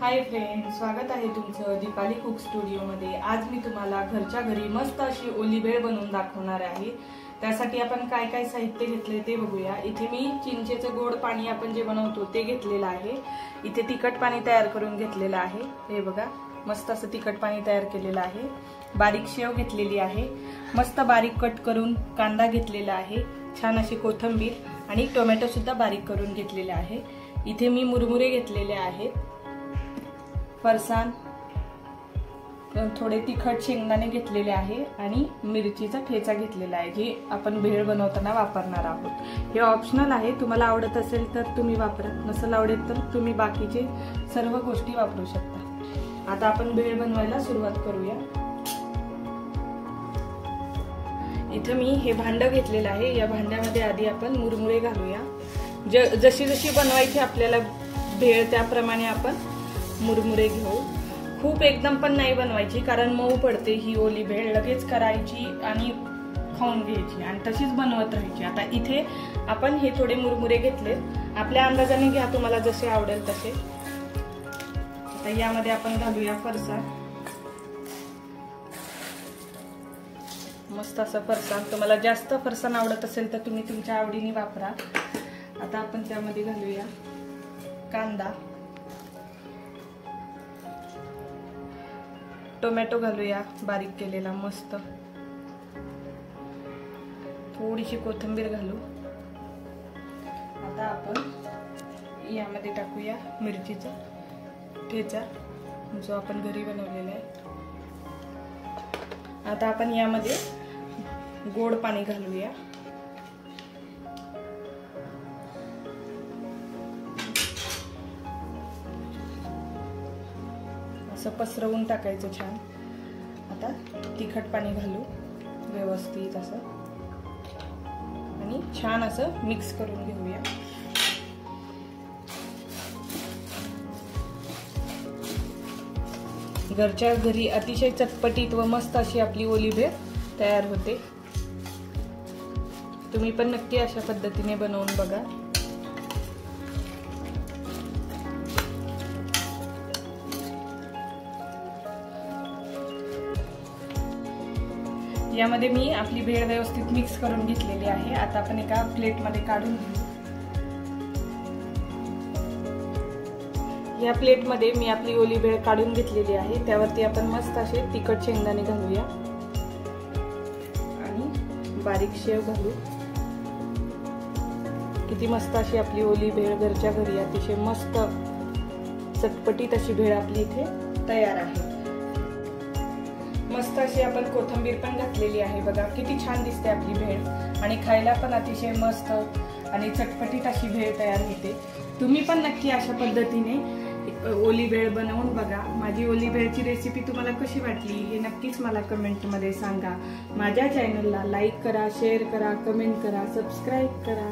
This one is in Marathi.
हाय फ्रेंड, स्वागत आहे तुमचं दीपाली कुक स्टुडिओ मध्ये। आज मी तुम्हाला घरच्या घरी मस्त अशी ओली भेळ बनवून दाखवणार आहे। त्यासाठी आपण काय काय साहित्य घेतले ते बघूया। इथे मी चिंचेचं गोड पाणी आपण जे बनवतो ते घेतलेलं आहे। इथे तिखट पाणी तयार करून घेतलेलं आहे। हे बघा, मस्त असं तिखट पाणी तयार केलेलं आहे। बारीक शेव घेतलेली आहे, मस्त बारीक कट करून कांदा घेतलेला आहे, छान अशी कोथिंबीर आणि टोमॅटो सुद्धा बारीक करून घेतलेले आहे। इथे मी मुरमुरे घेतलेले आहेत, फरसाण, थोडे तिखट शेंगदाणे घेतलेले आहे आणि मिरचीचा ठेचा घेतलेला आहे, जे आपण भेळ बनवताना वापरणार आहोत। हे ऑप्शनल आहे, तुम्हाला आवडत असेल तर तुम्ही वापरा, नसेल आवडेल तर तुम्ही बाकीचे सर्व गोष्टी वापरू शकता। आता आपण भेळ बनवायला सुरुवात करूया। इथे मी हे भांड घेतलेलं आहे, या भांड्यामध्ये आधी आपण मुरमुरे घालूया। जशी जशी बनवायची आपल्याला भेळ त्याप्रमाणे आपण मुरमुरे घेऊ। खूप एकदम पण नाही बनवायची, कारण मऊ पडते ही ओली भेळ। लगेच करायची आणि खाऊन घ्यायची आणि तशीच बनवत राहायची। आता इथे आपण हे थोडे मुरमुरे घेतले, आपल्या अंदाजाने घ्या, तुम्हाला जसे आवडेल तसे। आता यामध्ये आपण घालूया फरसाण, मस्त असं फरसाण। तुम्हाला जास्त फरसाण आवडत असेल तर तुम्ही तुमच्या आवडीने वापरा। आता आपण त्यामध्ये घालूया कांदा, टोमॅटो घालूया बारीक केलेला मस्त, थोडीशी कोथिंबीर घालू। आता आपण यामध्ये टाकूया मिरचीचा ठेचा, जो आपण घरी बनवलेला आहे। आता आपण यामध्ये गोड पाणी घालूया। असं पसरवून टाकायचं छान। आता तिखट पाणी घालू व्यवस्थित असं आणि छान असं मिक्स करून घेऊया। घरच्या घरी अतिशय चटपटीत व मस्त अशी आपली ओली भेळ तयार होते। तुम्ही पण नक्की अशा पद्धतीने बनवून बघा। यामध्ये मी आपली भेळ व्यवस्थित मिक्स करून घेतलेली आहे। आता आपण एका प्लेट मध्ये काढून घेऊ। या प्लेट मध्ये मी आपली ओली भेळ काढून घेतलेली आहे। त्यावरती आपण मस्त असे तिखट शेंगदाणे घालूया आणि बारीक शेव घालू। किती मस्त अशी आपली ओली भेळ घरच्या घरी अतिशय मस्त चटपटीत अशी भेळ आपली इथे तयार आहे। मस्त अशी आपण कोथिंबीर पण घातलेली आहे, बघा किती छान दिसते आपली भेळ आणि खायला पण अतिशय मस्त आणि चटपटीत अशी भेळ तयार होते। तुम्ही पण नक्की अशा पद्धतीने ओली भेळ बनवून बघा। माझी ओली भेळची रेसिपी तुम्हाला कशी वाटली हे नक्कीच मला कमेंट मध्ये सांगा। माझ्या चॅनलला लाईक करा, शेअर करा, कमेंट करा, सबस्क्राईब करा।